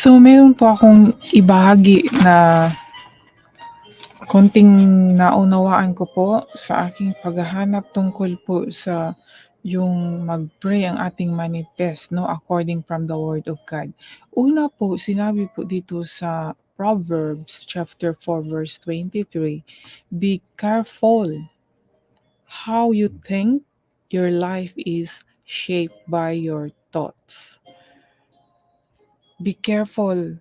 So, meron po akong ibahagi na konting naunawaan ko po sa aking paghahanap tungkol po sa yung mag-pray ang ating manifest, no, according from the Word of God. Una po, sinabi po dito sa Proverbs chapter 4 verse 23, be careful how you think, your life is shaped by your thoughts. Be careful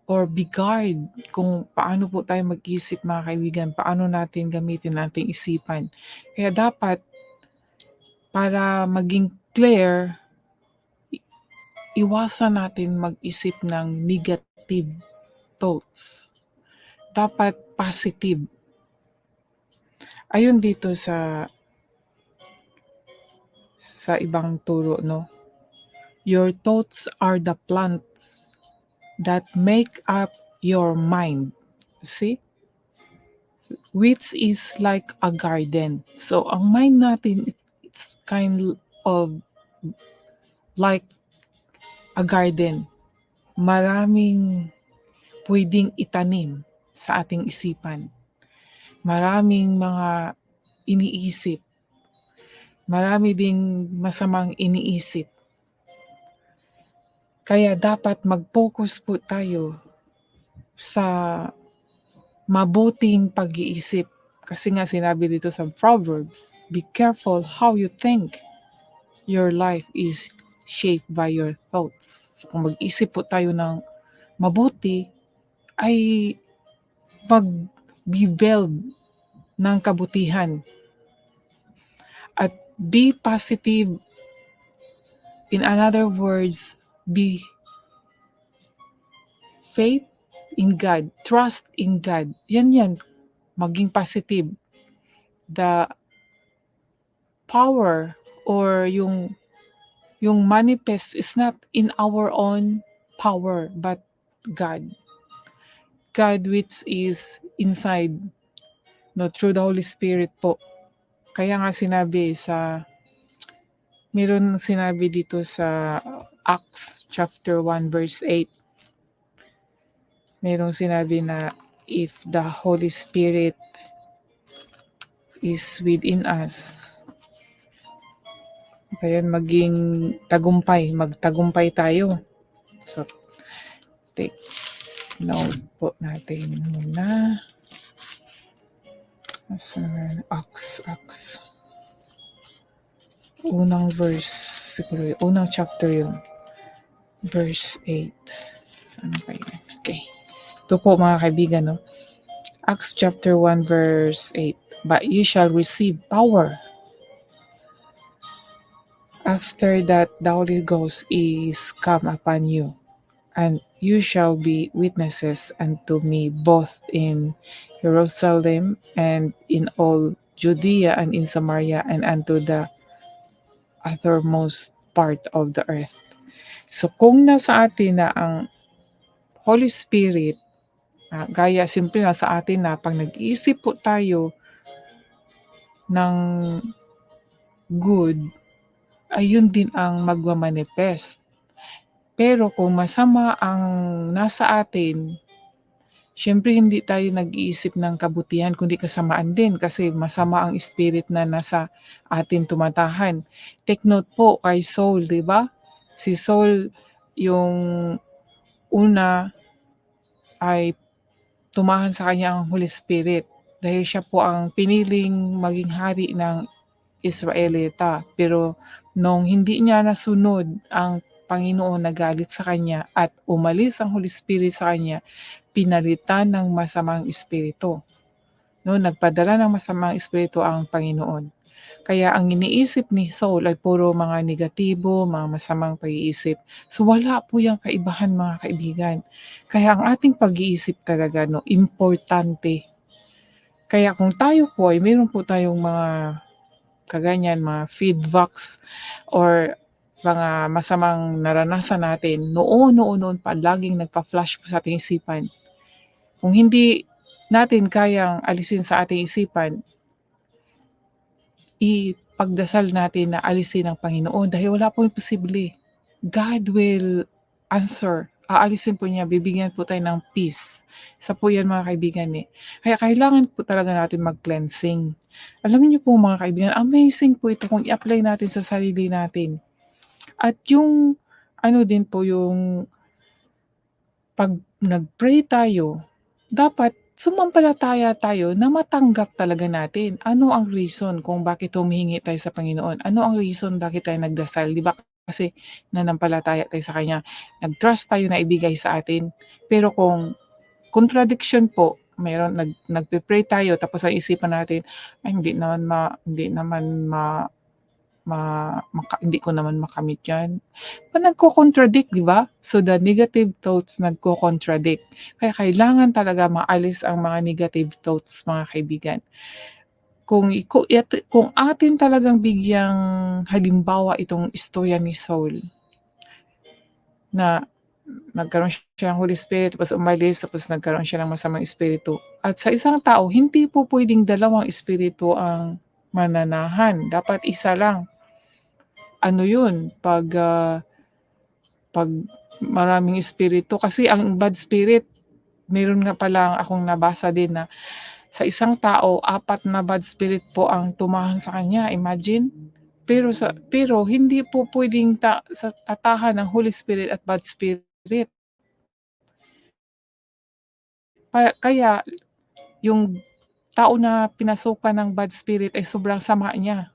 or be guard kung paano po tayo mag-isip, mga kaibigan, paano natin gamitin ating isipan. Kaya dapat para maging clear, iwasan natin mag-isip ng negative thoughts. Dapat positive. Ayun dito sa ibang turo, no? Your thoughts are the plants that make up your mind. See? Which is like a garden. So, ang mind natin, it's kind of like a garden. Maraming pwedeng itanim sa ating isipan. Maraming mga iniisip. Marami ding masamang iniisip. Kaya dapat mag-focus po tayo sa mabuting pag-iisip. Kasi nga sinabi dito sa Proverbs, be careful how you think. Your life is shaped by your thoughts. So kung mag-isip po tayo ng mabuti, ay mag-build ng kabutihan. At be positive. In other words, be faith in God, trust in God. Yan. Maging positive. The power or yung manifest is not in our own power, but God. God which is inside, no, through the Holy Spirit po. Kaya nga meron sinabi dito sa Acts chapter 1 verse 8. Merong sinabi na if the Holy Spirit is within us, kaya magtagumpay tayo. So, take note po natin muna. Acts. Unang verse, siguro unang chapter yun. Verse 8. Saan pa yun? Okay. Ito po mga kaibigan, no? Acts chapter 1 verse 8. But you shall receive power. After that, the Holy Ghost is come upon you, and you shall be witnesses unto me both in Jerusalem and in all Judea and in Samaria and unto the uttermost part of the earth. So kung nasa atin na ang Holy Spirit, gaya simple na sa atin na pag nag-iisip po tayo ng good, ayun din ang magmamanifest. Pero kung masama ang nasa atin, syempre hindi tayo nag-iisip ng kabutihan kundi kasamaan din kasi masama ang spirit na nasa atin tumatahan. Take note po kay Saul, di ba? Si Saul, yung una ay tumahan sa kanya ang Holy Spirit dahil siya po ang piniling maging hari ng Israelita. Pero nung hindi niya nasunod ang Panginoon, nagalit sa kanya at umalis ang Holy Spirit sa kanya, pinalitan ng masamang espiritu. No, nagpadala ng masamang espiritu ang Panginoon. Kaya ang iniisip ni Saul ay puro mga negatibo, mga masamang pag-iisip. So wala po yung kaibahan, mga kaibigan. Kaya ang ating pag-iisip talaga, no, importante. Kaya kung tayo po ay meron po tayong mga kaganyan, mga feedbacks or mga masamang naranasan natin noon pa, laging nagpa-flash po sa ating isipan. Kung hindi natin kayang alisin sa ating isipan, ipagdasal natin na alisin ng Panginoon dahil wala pong imposible. God will answer aalisin po niya, bibigyan po tayo ng peace. Isa po 'yan mga kaibigan, eh. Kaya kailangan po talaga natin mag-cleansing. Alam niyo po mga kaibigan, amazing po ito kung i-apply natin sa sarili natin. At yung ano din po, yung 'pag nag-pray tayo, dapat sumampalataya tayo na matanggap talaga natin. Ano ang reason kung bakit humihingi tayo sa Panginoon? Ano ang reason bakit tayo nagdasal, 'di ba? Kasi nanampalataya tayo sa Kanya, nag-trust tayo na ibigay sa atin. Pero kung contradiction po, meron nagpe-pray tayo tapos ang isipan natin, "Ay hindi ko naman makamit 'yan." Nagko-contradict, 'di ba? So, the negative thoughts nagko-contradict. Kaya kailangan talaga maalis ang mga negative thoughts, mga kaibigan. Kung atin talagang bigyang halimbawa itong istorya ni Saul na nagkaroon siya ng Holy Spirit tapos umalis, tapos nagkaroon siya ng masamang espiritu. At sa isang tao, hindi po puwedeng dalawang espiritu ang mananahan, dapat isa lang. Ano 'yun, 'pag maraming espiritu kasi ang bad spirit, meron nga palang akong nabasa din na sa isang tao, 4 na bad spirit po ang tumahan sa kanya, imagine. Pero hindi po puwedeng tatahan ng Holy Spirit at bad spirit. Kaya yung tao na pinasukan ng bad spirit ay sobrang sama niya,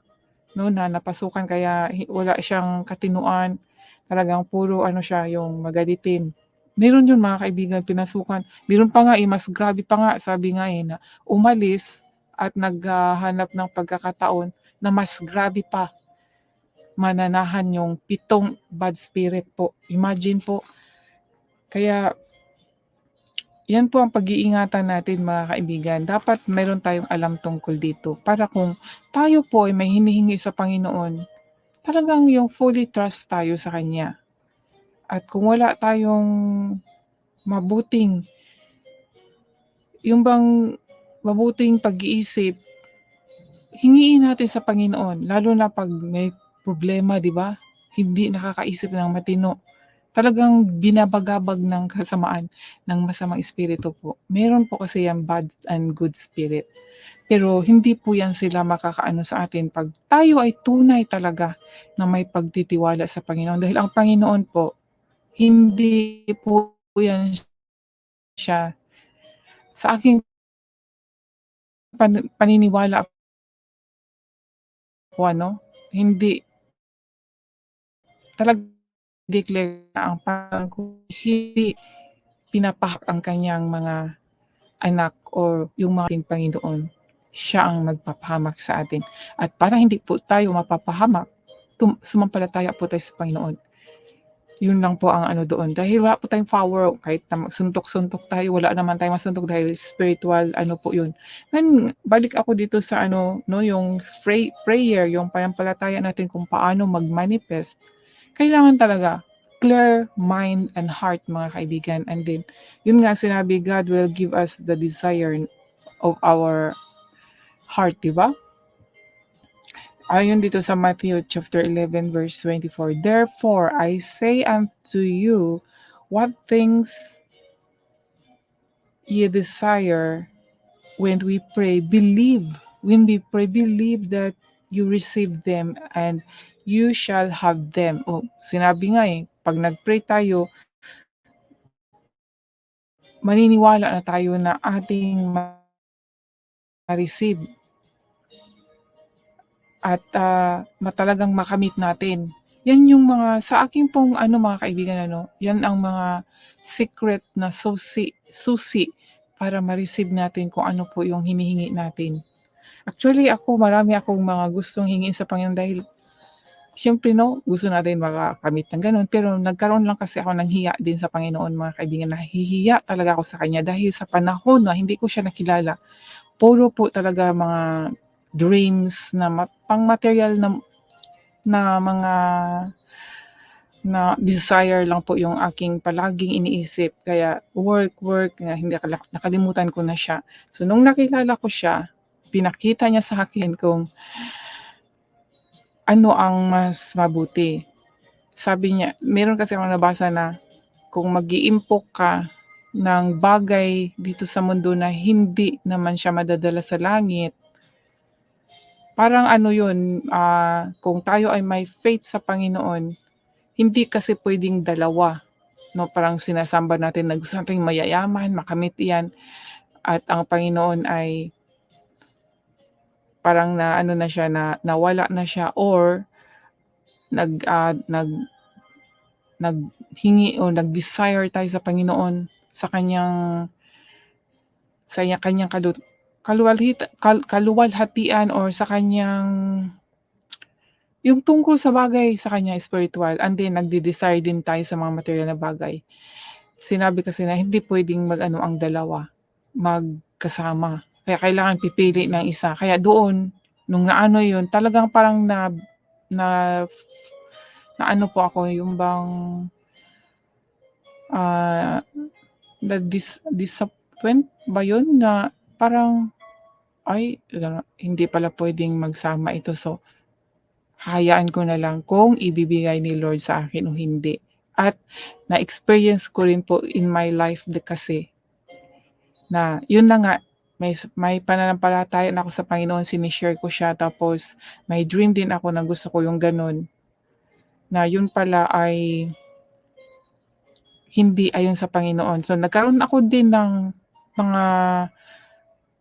'no, na napasukan kaya wala siyang katinuan, talagang puro ano siya, yung magalitin. Meron yun mga kaibigan, pinasukan. Meron pa nga, eh, mas grabe pa nga, sabi nga, eh, na umalis at naghahanap ng pagkakataon na mas grabe pa, mananahan yung 7 bad spirit po. Imagine po. Kaya yan po ang pag-iingatan natin mga kaibigan. Dapat meron tayong alam tungkol dito para kung tayo po ay may hinihingi sa Panginoon, talagang yung fully trust tayo sa Kanya. At kung wala tayong mabuting yung bang mabuting pag-iisip, hingiin natin sa Panginoon lalo na 'pag may problema, 'di ba? Hindi nakakaisip ng matino. Talagang binabagabag ng kasamaan ng masamang espiritu po. Meron po kasi yang bad and good spirit. Pero hindi po yan sila makakaano sa atin 'pag tayo ay tunay talaga na may pagtitiwala sa Panginoon. Dahil ang Panginoon po, hindi po yan siya sa aking paniniwala po ano, hindi talagang declare na ang Panginoon kung hindi pinapahak ang kanyang mga anak o yung mga ating Panginoon, siya ang magpapahamak sa atin. At para hindi po tayo mapapahamak, sumampalataya po tayo sa Panginoon. Yun lang po ang ano doon. Dahil wala po tayong power, kahit na suntok-suntok tayo, wala naman tayong masuntok dahil spiritual ano po yun. Ngayon, balik ako dito sa ano, no, yung prayer, yung panampalataya natin kung paano mag-manifest. Kailangan talaga clear mind and heart mga kaibigan. And then, yun nga sinabi, God will give us the desire of our heart, di ba? Ayon dito sa Matthew chapter 11 verse 24, "Therefore I say unto you, what things ye desire when we pray, believe. When we pray, believe that you receive them and you shall have them." O, sinabi nga eh, pag nag-pray tayo, maniniwala na tayo na ating ma-receive at talagang makamit natin. Yan yung mga sa akin pong ano mga kaibigan ano, yan ang mga secret na susi para ma-receive natin kung ano po yung hinihingi natin. Actually ako, marami akong mga gustong hingin sa Panginoon dahil siyempre 'no, gusto natin makakamit ng gano'n, pero nagkaroon lang kasi ako ng hiya din sa Panginoon mga kaibigan, nahihiya talaga ako sa kanya dahil sa panahon na hindi ko siya nakilala, puro po talaga mga dreams na pang-material na mga na desire lang po yung aking palaging iniisip. Kaya work, na hindi nakalimutan ko na siya. So nung nakilala ko siya, pinakita niya sa akin kung ano ang mas mabuti. Sabi niya, meron kasi akong nabasa na kung mag-iimpok ka ng bagay dito sa mundo na hindi naman siya madadala sa langit, parang ano yun, kung tayo ay may faith sa Panginoon, hindi kasi puwedeng dalawa, 'no, parang sinasamba natin na gusto nating mayayaman, makamit 'yan at ang Panginoon ay parang naano na siya, na nawala na siya or nag, naghingi o nag-desire tayo sa Panginoon sa kanyang kaluwalhatian or sa kanyang yung tungkol sa bagay sa kanya spiritual, and then nagde-desire din tayo sa mga materyal na bagay. Sinabi kasi na hindi puwedeng mag-ano ang dalawa, magkasama. Kaya kailangan pipili ng isa. Kaya doon, nung naano yun, talagang parang na naano po ako, yung bang, ah, disappoint ba yun na parang, "Ay, hindi pala puwedeng magsama ito, so hahayaan ko na lang kung ibibigay ni Lord sa akin o hindi." At na-experience ko rin po in my life kasi na yun na nga, may pananampalataya na ako sa Panginoon, sinishare ko siya, tapos may dream din ako na gusto ko yung gano'n, na yun pala ay hindi ayon sa Panginoon. So nagkaroon ako din ng mga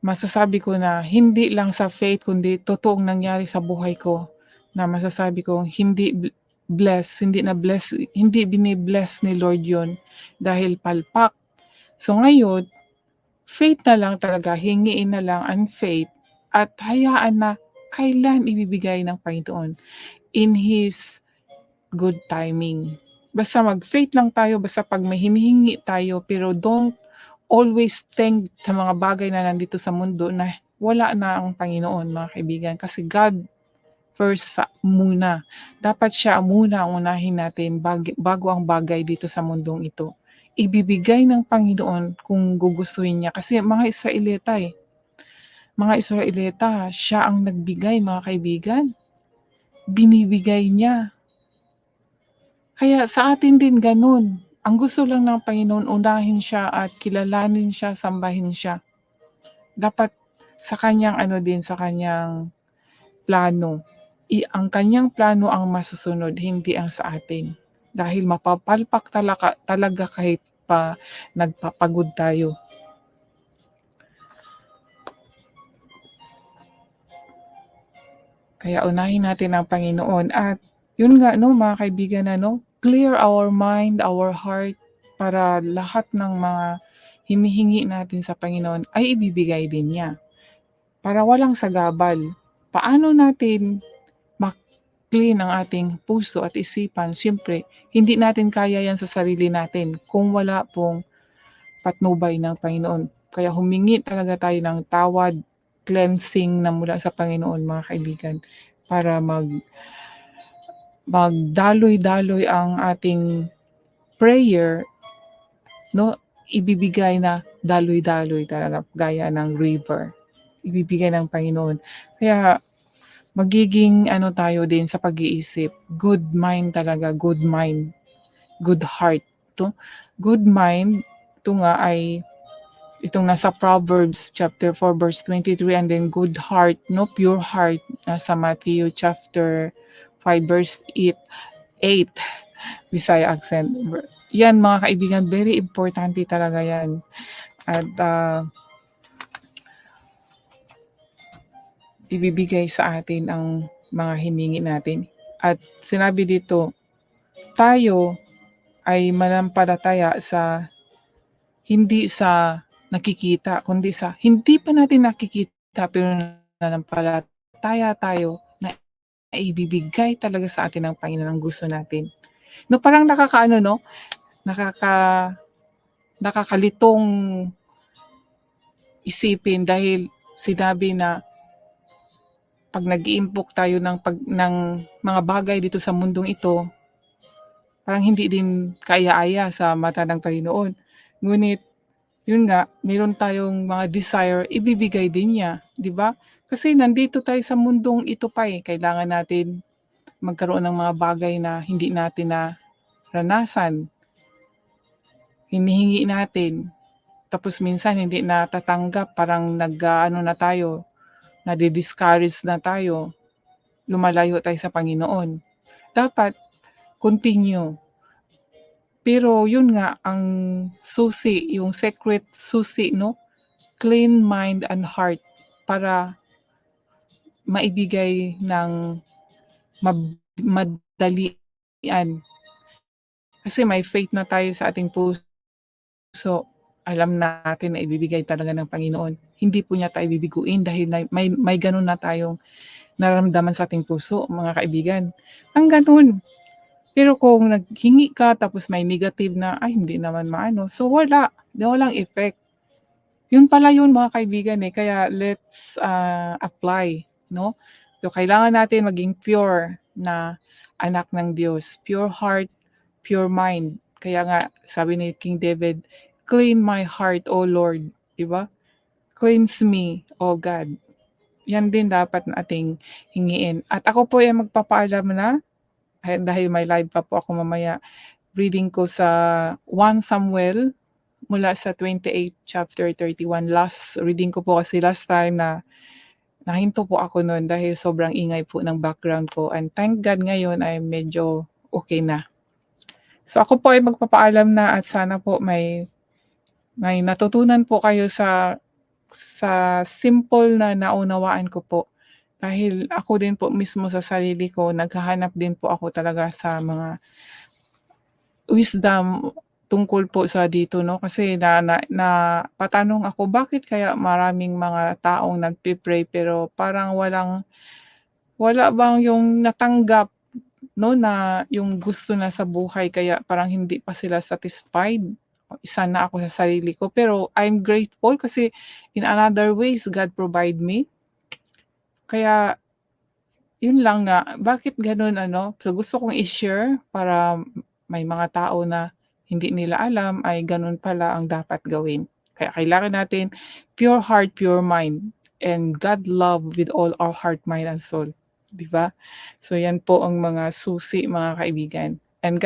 masasabi ko na hindi lang sa faith kundi totoong nangyari sa buhay ko, na masasabi kong hindi bini-bless ni Lord yun dahil palpak. So ngayon, faith na lang talaga, hingiin na lang ang faith at hayaan na kailan ibibigay ng Panginoon in His good timing. Basta mag-faith lang tayo, basta 'pag may hinihingi tayo, pero don't always think sa mga bagay na nandito sa mundo na wala na ang Panginoon, mga kaibigan. Kasi God first muna. Dapat siya muna ang unahin natin bago ang bagay dito sa mundong ito. Ibibigay ng Panginoon kung gugustuhin niya. Kasi mga Israelita, siya ang nagbigay, mga kaibigan. Binibigay niya. Kaya sa atin din ganun. Ang gusto lang ng Panginoon, unahin siya at kilalanin siya, sambahin siya. Dapat sa kanyang sa kanyang plano. Ang kanyang plano ang masusunod, hindi ang sa atin. Dahil mapapalpak talaga kahit pa nagpapagod tayo. Kaya unahin natin ang Panginoon at yun nga, 'no, mga kaibigan, clear our mind, our heart para lahat ng mga hinihingi natin sa Panginoon ay ibibigay din niya. Para walang sagabal. Paano natin clean ang ating puso at isipan? Siyempre, hindi natin kaya yan sa sarili natin kung wala pong patnubay ng Panginoon. Kaya humingi talaga tayo ng tawad, cleansing na mula sa Panginoon, mga kaibigan, para magdaloy-daloy ang ating prayer, 'no? Ibibigay na daloy-daloy talaga gaya ng river. Ibibigay ng Panginoon. Kaya magiging tayo din sa pag-iisip, good mind talaga, good mind, good heart 'to. Good mind, ito nga ay itong nasa Proverbs chapter 4 verse 23, and then good heart, 'no, pure heart, nasa Matthew chapter 5 verse 8, Bisaya accent. Yan, mga kaibigan, very importante talaga yan. At ibibigay sa atin ang mga hiningi natin. At sinabi dito, tayo ay manampalataya hindi sa nakikita, kundi sa hindi pa natin nakikita pero nananampalataya tayo na ibibigay talaga sa atin ng Panginoon ang gusto natin. No, parang nakakaano, 'no, nakakalitong isipin dahil sinabi na 'pag nag-iimpok tayo ng mga bagay dito sa mundong ito, parang hindi din kaaya-aya sa mata ng Panginoon. Ngunit yun nga, meron tayong mga desire, ibibigay din niya, 'di ba? Kasi nandito tayo sa mundong ito pa, kailangan natin magkaroon ng mga bagay na hindi natin naranasan. hinihingi natin. Tapos minsan hindi natatanggap, parang nag-aano na tayo, nadi-discourage na tayo, lumalayo tayo sa Panginoon. Dapat continue. Pero yun nga ang susi, yung secret susi 'no, clean mind and heart para maibigay ng madalian. Kasi may faith na tayo sa ating puso, alam natin na ibibigay talaga ng Panginoon. Hindi po niya tayo bibiguin dahil may gano'n na tayong nararamdaman sa ating puso, mga kaibigan. Ang gano'n. Pero kung naghingi ka tapos may negative na, "Ay hindi naman maano." So walang effect. Yun pala yun mga kaibigan, eh, kaya let's, apply 'no. So kailangan natin maging pure na anak ng Diyos, pure heart, pure mind. Kaya nga sabi ni King David, "Clean my heart, O Lord." 'Di ba? "Cleanse me, O God." Yan din dapat nating hingiin. At ako po ay magpapaalam na, dahil may live pa po ako mamaya. Reading ko sa 1 Samuel mula sa 28 chapter 31. Last reading ko po kasi last time na nahinto po ako nun dahil sobrang ingay po ng background ko, and thank God ngayon ay medyo okay na. So ako po ay magpapaalam na, at sana po may natutunan po kayo sa simple na naunawaan ko po. Dahil ako din po mismo sa sarili ko naghahanap din po ako talaga sa mga wisdom tungkol po sa dito 'no, kasi napatanong ako, bakit kaya maraming mga taong nagpe-pray pero parang wala bang yung natanggap 'no, na yung gusto na sa buhay, kaya parang hindi pa sila satisfied. Isa na ako sa sarili ko, pero I'm grateful kasi in another ways God provide me. Kaya yun lang nga, bakit gano'n ano, so gusto kong i-share para may mga tao na hindi nila alam ay gano'n pala ang dapat gawin. Kaya kailangan natin pure heart, pure mind, and God love with all our heart, mind, and soul, 'di ba? So yan po ang mga susi mga kaibigan, and God